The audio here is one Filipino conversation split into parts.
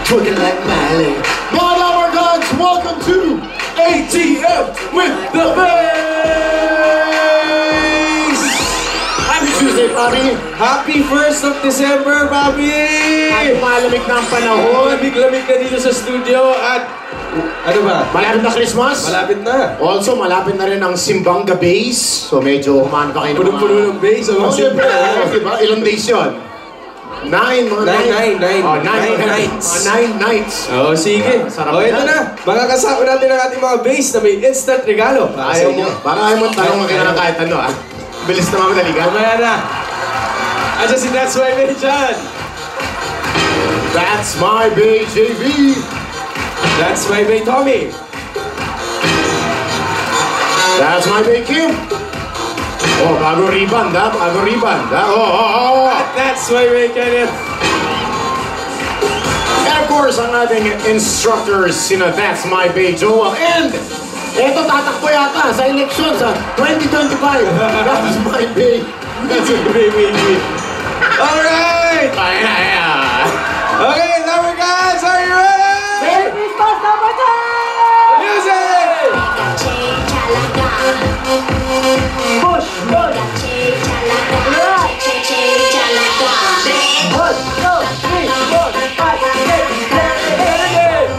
Twerking like Miley. My Lord gods, welcome to ATM with the Bass! Happy Tuesday, Bobby! Happy 1st of December, Bobby! At malamig na ang panahon. Lamig-lamig na dito sa studio at... Ano ba? Malapit na Christmas. Malapit na. Also, malapit na rin ang Simbanga Bass. So medyo humaan pa kayo ng mga... Punong-puno ng bass. Oh, siyempre. Diba? Ilang days yun? 9 nights. Oh, sige. Sarap ito na. Makakasama natin ang ating mga bass na may instant regalo. Ayaw mo. Para ayaw mo tanong ka na kahit ano, ah. Bilis na mga daligan. Mamaya na. Andiyan si That's My Bay dyan. That's My Bay, JV. That's My Bay, Tommy. That's My Bay, Kim. Oh, bago rebound, ha? Bago rebound, ha? Oh. That's My Bay, Kenneth. And of course, ang ating instructors, sina That's My Bay, Joel. And, eto tatakbo yata sa election sa 2025. That's My Bay. That's My Bay, baby. Alright! Ayan. Okay, number guys, are you ready? Merry Christmas, number 10! Music! Push, push! Right! 1, 2, 3, 4, 5, 6, 7, 8!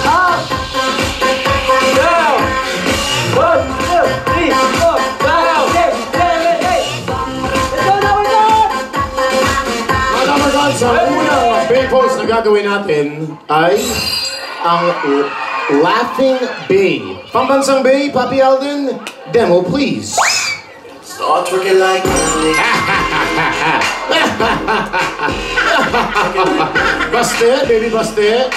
Up! Down! 1, 2, 3, 4, 5, 6, 7, 8! Let's go, number 10! Mga kamarkads, ang unang Bay post na gagawin natin ay ang Laughing Bay. Pambansang Bay, Papi Alden, demo please. Start twerking like Baste, baby baste.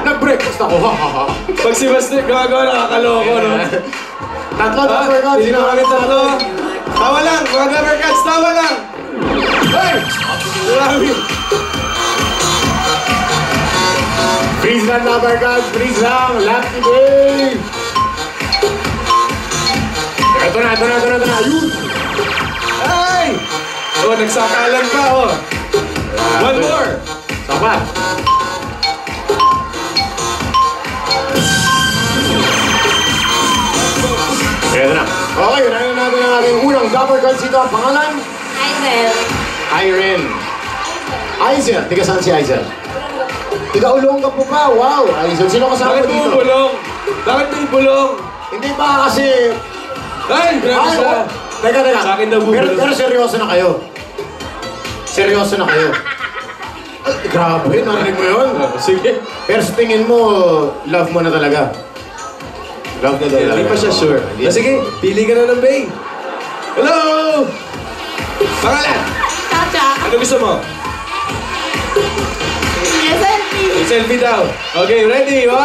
Nag-breakfast ako. Pag si Basti, gumagawa nakakaloko, no? Tatlo, Dumbercats. Hindi na kami tatlo. Tawa lang, mga Dumbercats, tawa lang! Hey! Grabe! Freeze lang, Dumbercats. Freeze lang. Laughing Bay. Ito na. Ayun! Ay! Oh, nagsakalan pa, oh. One more! Sapat. Ito na. Okay, unahin natin ang ating unang Dumbercats dito. Ang pangalan? Isel. Irene. Aizel. Tiga saan si Aizel? Tiga Olonga po pa. Wow. Aizel. Sino kasama Bakit mo mo dito? bulong? Bakit mo bulong? Hindi ba kasi... Ay, grabe siya. Teka. Sa akin daw bubulong. Pero seryoso na kayo. Seryoso na kayo. Ay, grabe. Narinig mo yun? Sige. Pero sa tingin mo, love mo na talaga. Love na talaga. Hindi pa siya sure. Sige, pili ka na ng Bay. Hello! Pangalan! Chacha. Ano gusto mo? SLP. Selfie daw. Okay, ready? 1, 2...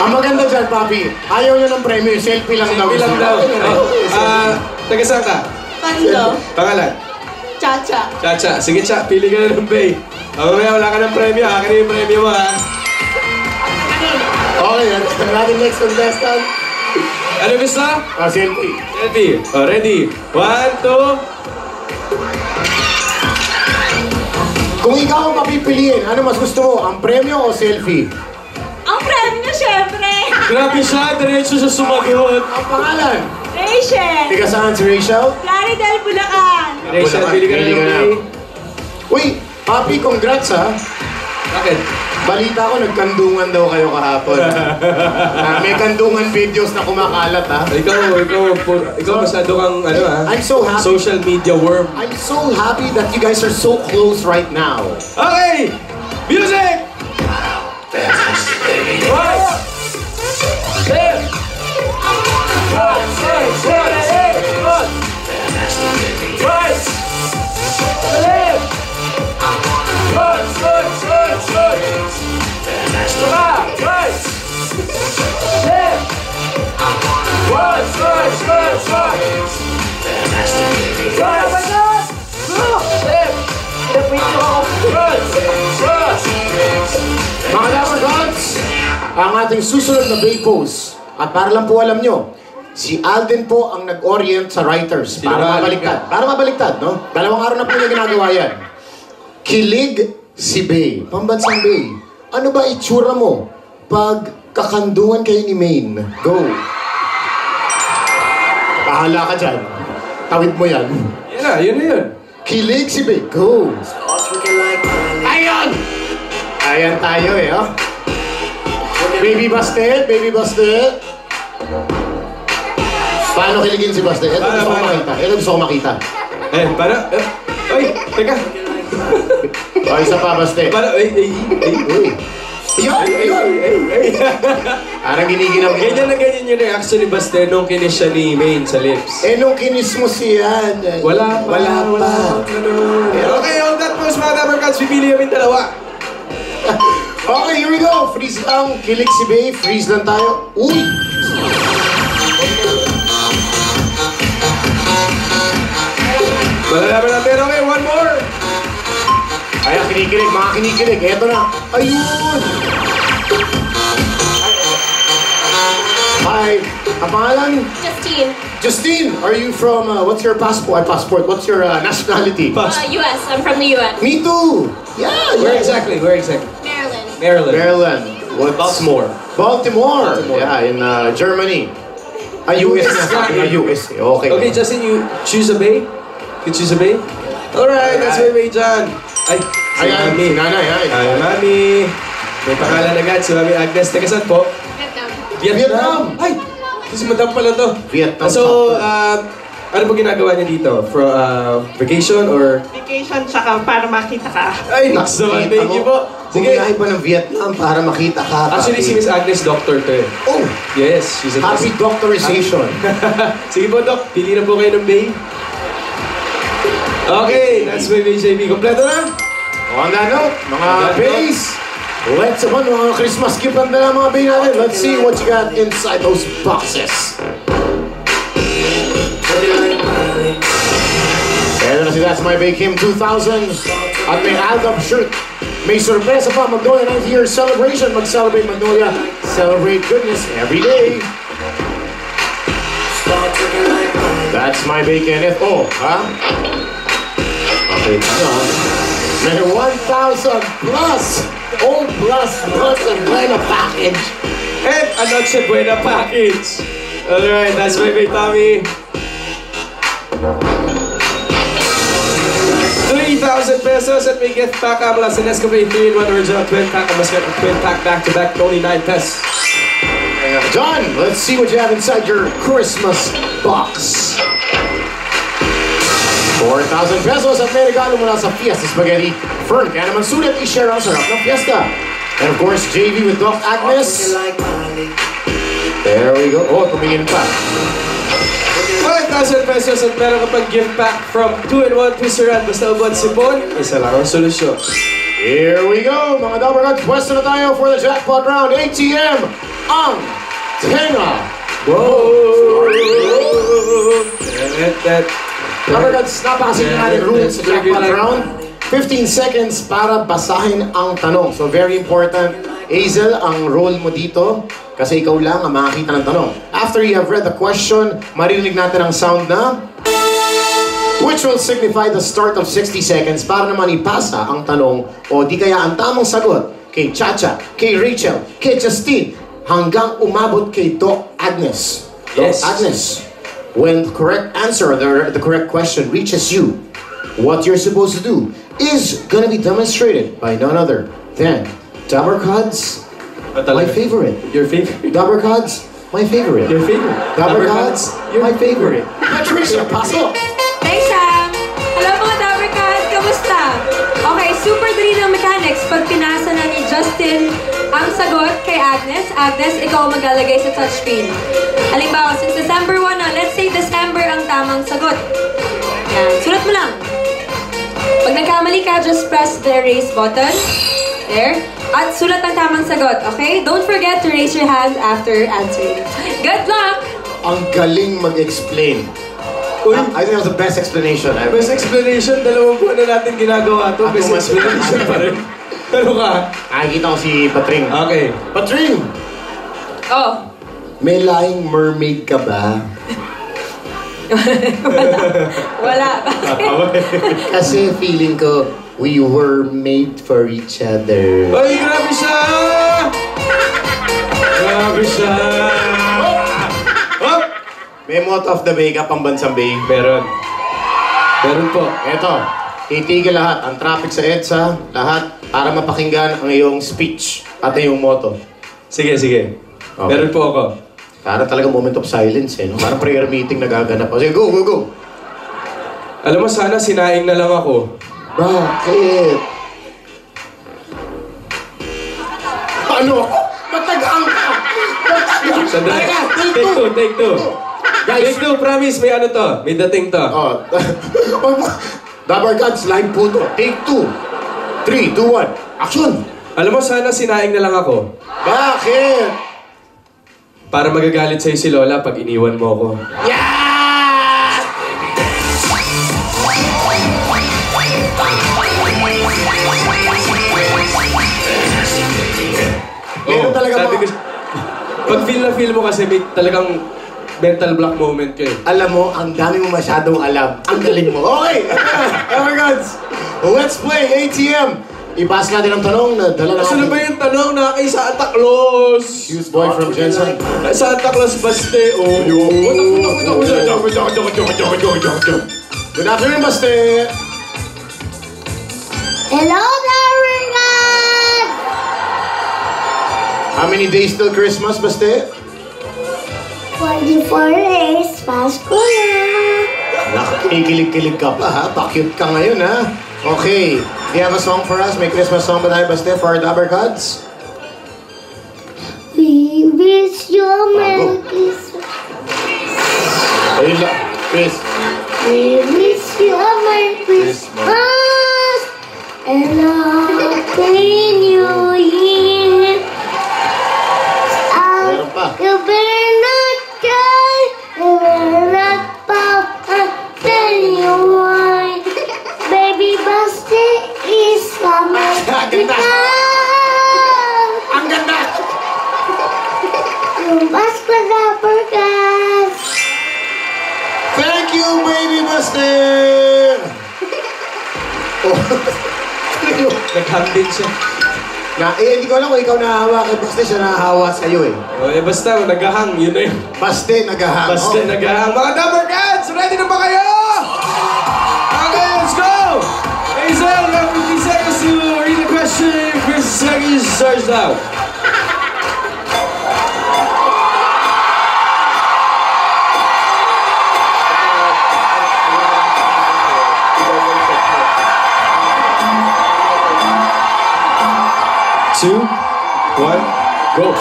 Ang maganda dyan, Papi, ayaw nyo ng premyo, selfie lang daw. Selfie lang daw. Taga saan ka? Pando. Pangalan? Chacha. Chacha. Sige, Cha. Pili ka na ng Bay. Mamaya, wala ka ng premyo. Akin na yung premyo mo, ha? Okay, yan. Natin next contestant. Ano gusto? Selfie. Selfie. Oh, ready? 1, 2... Kung ikaw ang papipiliin, ano mas gusto mo, ang premyo o selfie? Ang premyo, syempre. Grabe siya. Diretso siya sumagot. Ang pangalan? Rachel. Tiga saan si Rachel? Plaridel, Bulacan. Rachel, pili ka na ng Bay. Uy, Papi, congrats ha. Bakit? Balita ko, nagkandungan daw kayo kahapon. May kandungan videos na kumakalat ha. Ikaw masyado kang, ano ha? I'm so happy. Social media worm. I'm so happy that you guys are so close right now. Okay! Music! Right! Left! Right! Right! Left! Right! Left! Right! Oh my God! Left! Mga ang ating susunod na bay pose. At para lang po alam nyo, si Alden po ang nag-orient sa writers. Para mabaliktad. Para mabaliktad, no? Dalawang araw na po niya ginagawa yan. Kilig si Bay. Pambansang Bay. Ano ba itsura mo pag kakanduan kayo ni Maine? Go. Bahala ka dyan. Tawid mo yan. Yun na yun. Kilig si Bay. Go. Start working like Miley. Ayan! Ayan tayo eh, oh. Baby Bastet, Baby Bastet. Paano kiligin si Bastet? Ito gusto ko makita. Ito gusto ko makita. Ay, teka. O, isa pa, Bastet. Uy. Ayun! Parang giniginaw. Ganyan na ganyan yung reaction ni Baste nung kinis siya ni Maine sa lips. Nung kinis mo siya. Wala pa. Okay, on that post, mga Dabarkats, pipili kami dalawa. Okay, here we go. Freeze lang. Kilig si Bay. Freeze lang tayo. Uy! Malalaman natin. Okay, one more. Ayan, kinikilig. Mga kinikilig. Eto na. Ayun! Hi. Ang pangalan? Justine. Justine, are you from, what's your passport? What's your nationality? US. I'm from the US. Me too. Yeah. Where exactly? Maryland. Maryland. What's Baltimore. Baltimore. Yeah, in Germany. US na. Sabi nga US. Okay. Okay, Justin, you choose a bay? You choose a bay? Alright, that's my bay, John. Ay, si Ayan, Mami. si Nanay. Hi, Mami. May pangalan agad, si Mami Agnes. Teka, saan po? Vietnam. Ay, si Madam pala to. Vietnam. So, ano po ginagawa niya dito? For vacation or? Vacation tsaka para makita ka. Ay, naks naman. Thank you po. Sige. Bumiyahe pa ng Vietnam para makita ka. Actually, si Miss Agnes, doctor to eh. Oh! Yes, she's a Happy doctorization. Sige po, Doc. Pili na po kayo ng bay. Okay, that's my bay, JB. Kompleto na? On that note, mga bays, let's mga Christmas gift ang dala mga bay natin. Let's see what you got inside those boxes. Working like Miley. Kaya na si That's My Bay Kim 2000 at may Aldab shirt. May sorpresa pa, Magnolia 90-year celebration. Mag-celebrate Magnolia. Celebrate goodness every day. Start working like Miley. That's My Bay Kenneth. Oh, ha? Okay, ano ha? May 1,000 plus. Oh, plus and Buena package. And a Noche Buena package. Alright, that's my bay, Tommy. 3,000 pesos at may gift pack mula sa Nescafe 3-in-1 original twin pack. I must get the twin pack back-to-back, 29 pesos. John, let's see what you have inside your Christmas box. 4,000 pesos at may regalo mula sa Fiesta Spaghetti. Fern, kaya naman sulit i-share ang sarap ng Fiesta. And of course, JV with Doc Agnes. Working like Miley. There we go. Oh, tumingin pa. 5,000 pesos at meron ka pang gift pack from 2-in-1 Twisteran. Basta ubod sipon, isa lang ang solusyon. Here we go, mga Dabarkats. Pwesto na tayo for the jackpot round. ATM ang tenga. Whoa! Dabarkats, napakasimple natin rules sa jackpot round. 15 seconds para basahin ang tanong. So very important. Hazel, ang role mo dito kasi ikaw lang ang makakita ng tanong. After you have read the question, maririnig natin ang sound na which will signify the start of 60 seconds para naman ipasa ang tanong o di kaya ang tamang sagot kay Chacha, kay Rachel, kay Justine hanggang umabot kay Doc Agnes. Yes. Doc Agnes, when the correct answer, the correct question reaches you, what you're supposed to do is gonna be demonstrated by none other than Dabarkats, my favorite. Your favorite? Dabarkats, my favorite. Your favorite? Dabarkats, my favorite. Patricia, pasok! Thanks, Sam! Hello mga Dabarkats! Kamusta? Okay, super dali ng mechanics. Pag pinasa na ni Justin ang sagot kay Agnes, Agnes, ikaw ang maglalagay sa touchscreen. Halimbawa, since December 1 na, let's say December ang tamang sagot. Yan, sulat mo lang. Pag nagkamali ka, just press the erase button. There. At sulat ang tamang sagot, okay? Don't forget to raise your hand after answering. Good luck! Ang galing mag-explain. Uy. I think that was the best explanation. Best explanation, 2 buwan na natin ginagawa to. Best Ako mas- explanation pa rin. Ano ka? Nakikita ko si Patring. Okay. Patring! Oh. May lying mermaid ka ba? Wala. Kasi feeling ko, we were made for each other. Ay, grabe siya! Grabe siya! Hop! May motto of the bay ka, pambansang bay. Meron. Meron po. Eto, itigil lahat, ang traffic sa EDSA, lahat, para mapakinggan ang iyong speech at iyong motto. Sige, sige. Okay. Meron po ako. Para talaga moment of silence eh, no? Parang prayer meeting nagaganap. O sige, go, go, go! Alam mo, sana sinaing na lang ako. Bakit? Ano? Matagaan ka! Sandali. Teka, Take two, take two. Guys, Take two, promise. May ano to. May dating to. oh, Dabar Gods, live po to. Take 2. 3, 2, 1. Action! Alam mo, sana sinaing na lang ako. Bakit? Para magagalit sa'yo si Lola pag iniwan mo ako. Yeah! Meron talaga sabi ko, pag feel na feel mo kasi may talagang mental block moment ka eh. Alam mo, ang dami mo masyadong alam. Ang galing mo. Okay! Oh my gods! Let's play ATM! Ipass natin ang tanong na dala natin. Ano ba yung tanong na kay Santa Claus? Hughes boy from Jensen. Santa Claus Baste, oh. Good afternoon, Baste! Hello, everyone! How many days till Christmas, Baste? 24 days, Pasko na. Nakikilig-kilig ka pa, ha? Pa-cute ka ngayon, ha? Okay. Do you have a song for us? May Christmas song ba tayo, Baste, for our Dabber Gods? We wish you a Merry Christmas. Ayun lang. Chris. We wish you a Merry Christmas and a Happy New Year. Meron pa. You better not cry, you better not pout, I'll tell you why. Baby Basti is coming Ganda. because Ang ganda! yung Pasko na Burgas. Thank you, baby Baste! Oh. Naghang din siya. Hindi ko alam kung ikaw nahawa kay Baste, siya nahahawa sa'yo eh. Oh, eh basta, naghahang. Yun na yun. Baste, naghahang. Basta Oh. naghahang. Mga Dabber Gods, ready na ba kayo? Okay, let's go! Hazel, you have 50 seconds to read the question. 50 seconds starts now. Two, one, go.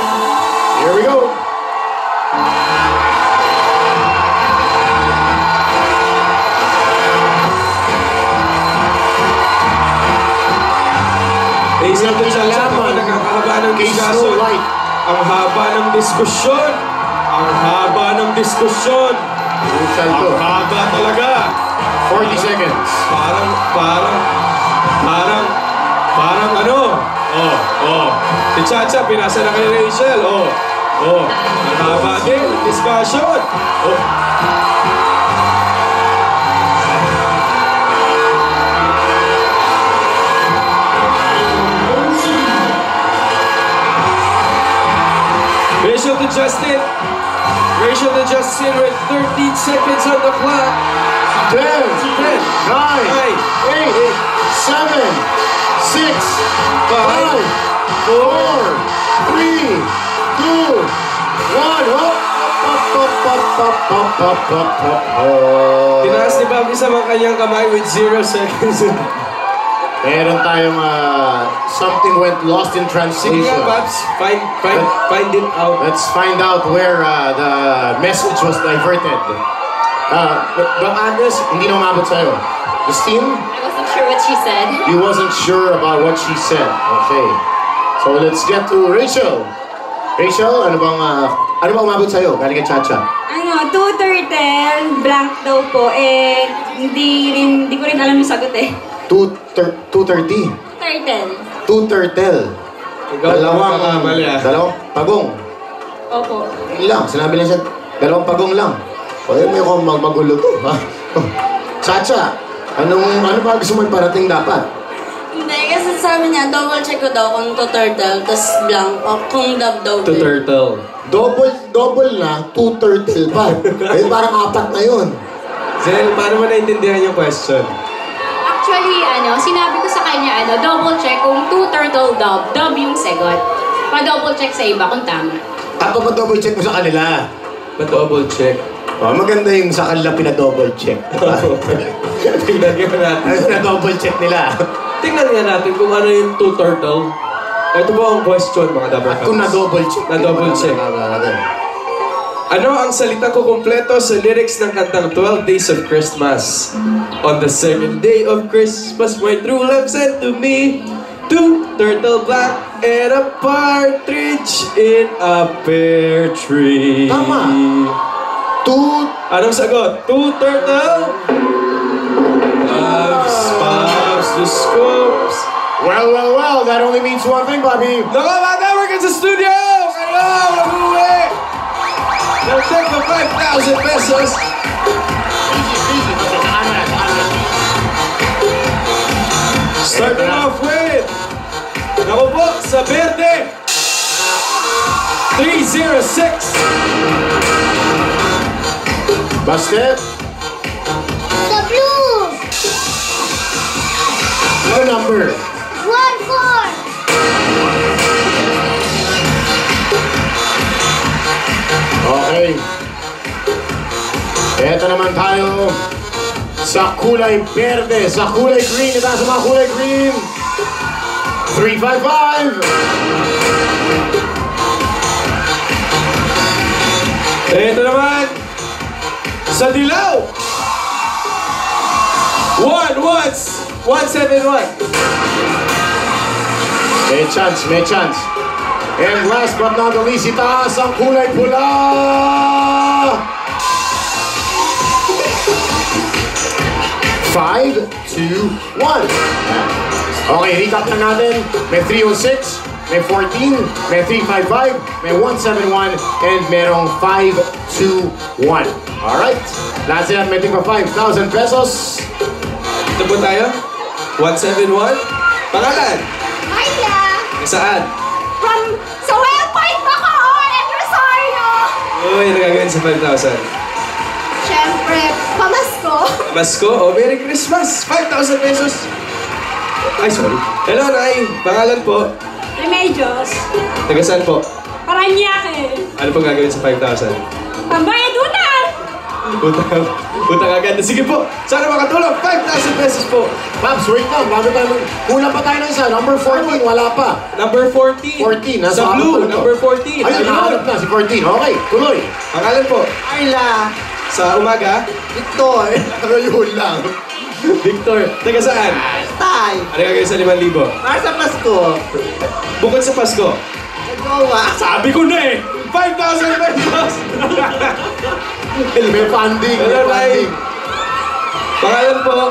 Here we go. Ladies and gentlemen, Laman. nagkakahaba ng Kay diskusyon. Snow White. Ang haba ng diskusyon. Ang haba ng diskusyon. Crucial to. Ang haba talaga. 40 seconds. Parang ano? Si Chacha, pinasa na kay Rachel. Ang haba din. Discussion. Rachel to Justin. Rachel to Justin with 13 seconds on the clock. 10, 9, 8, 7, 6, 5, 4, 3, 2, 1. Tinaas ni Bob isa ang kanyang kamay with 0 seconds. Meron tayong something went lost in Sige translation. nga, Babs. Find it out. Let's find out where the message was diverted. Doc Agnes, hindi na umabot sa'yo. Justine, I wasn't sure what she said. you wasn't sure about what she said. Okay. So let's get to Rachel. Rachel, ano bang umabot sa'yo? Galing kay Chacha. Ano, 2 turtle, blank daw po. Hindi ko rin alam yung sagot eh. 230. Turtle. 2 turtle. Ikaw, Dalawang mali ah. pagong. Opo. Yun lang, sinabi lang siya, 2 pagong lang. O yun, may kong magulo to, ha? Chacha, ano ba gusto mo parating dapat? Hindi, kasi sabi niya, double check ko daw kung to turtle, tas blank, o kung dub daw. To turtle. Double na, 2 turtle pa. Eh, parang 4 na yun. Zel, paano mo naintindihan yung question? Actually, sinabi ko sa kanya, double check kung 2 turtle dub yung sagot. Pa-double check sa iba kung tama. Tapos double check mo sa kanila. Pa-double check. Oh, maganda yung sa kanila pinadouble check. Tingnan nga natin. Pinadouble check nila. Tingnan nga natin kung ano yung 2 turtle. Ito po ang question, mga double At kung na-double check. Na-double check. Ano ang salita ko kumpleto sa lyrics ng kantang 12 Days of Christmas? On the 2nd day of Christmas, my true love sent to me 2 turtle black and a partridge in a pear tree. Tama. 2. Anong sagot? 2 turtle? Loves, pops, the scopes. Well, that only means one thing, Bobby. Nako, mga network sa studio! Kayo, mag-uwi! They'll take the 5,000 pesos. Starting off with, nako po, sa Verde, 306. Busted. The blue. What number? 1-4. Okay. Eto naman tayo sa kulay berde, sa kulay green. Ito sa mga kulay green. 355. Eto naman, sa dilaw, 171. May chance. And last but not the least, itaas ang kulay pula. 5, 2, 1. Okay, recap na natin. May 306, may 14, may 355, may 171, and merong 521. Alright, that's it. May tingpa 5,000 pesos. Ito po tayo, 171. Pangalan? Maya. Saan? From sa Well Point Bacoor and Rosario. Uy, ano gagawin sa 5,000? Siyempre, pamasko. Pasko, Merry Christmas! 5,000 pesos! Ay, sorry. Hello, Nay. Pangalan po? Remedios. Taga saan po? Paranaque. Ano po gagawin sa 5,000? Pambayad utang. Utang agad. Sige po, sana makatulong. 5,000 pesos po. Pops, wait lang. Bago tayo kulang pa tayo ng isa. Number 14, wala pa. Number 14. 14, nasa Sa blue, ano to? number 14. Ayun, nahanap na si 14. Okay, tuloy. Pangalan po? Carla. Sa umaga? Victor. Ayun lang. Victor. Taga saan? Tay. Ano gagawin sa 5,000? Para sa Pasko. Bukod sa Pasko. Nagawa. Sabi ko na eh! 5,000 pesos! May funding, may Hello, Nay. funding. Pangalan po?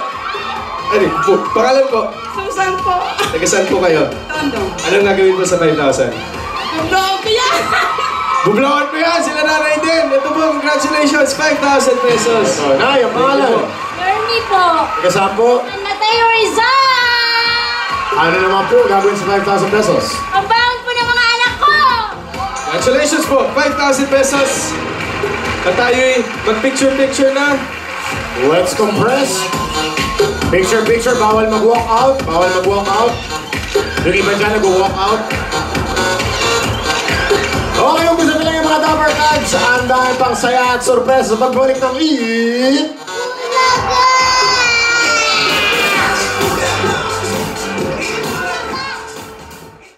Ano? Pangalan po? Susan po. Taga saan po kayo? Tondo. Anong gagawin po sa 5,000? Vlog ko yan. Bublawan mo yan! Sila nanay din! Ito po, congratulations! 5,000 pesos! So, Nay, ang pangalan. Ernie po. Taga saan po? Mateo Rizal. Ano naman po gagawin sa 5,000 pesos? Ang baon po ng mga anak ko. Congratulations po! 5,000 pesos! At tayo'y mag-picture-picture na. Let's compress. Picture, bawal mag-walk out. Yung iba dyan nag-walk out. Okay, kung gusto nila yung mga Dapper Cats, ang dahil pang saya at sorpresa sa pagbalik ng Eat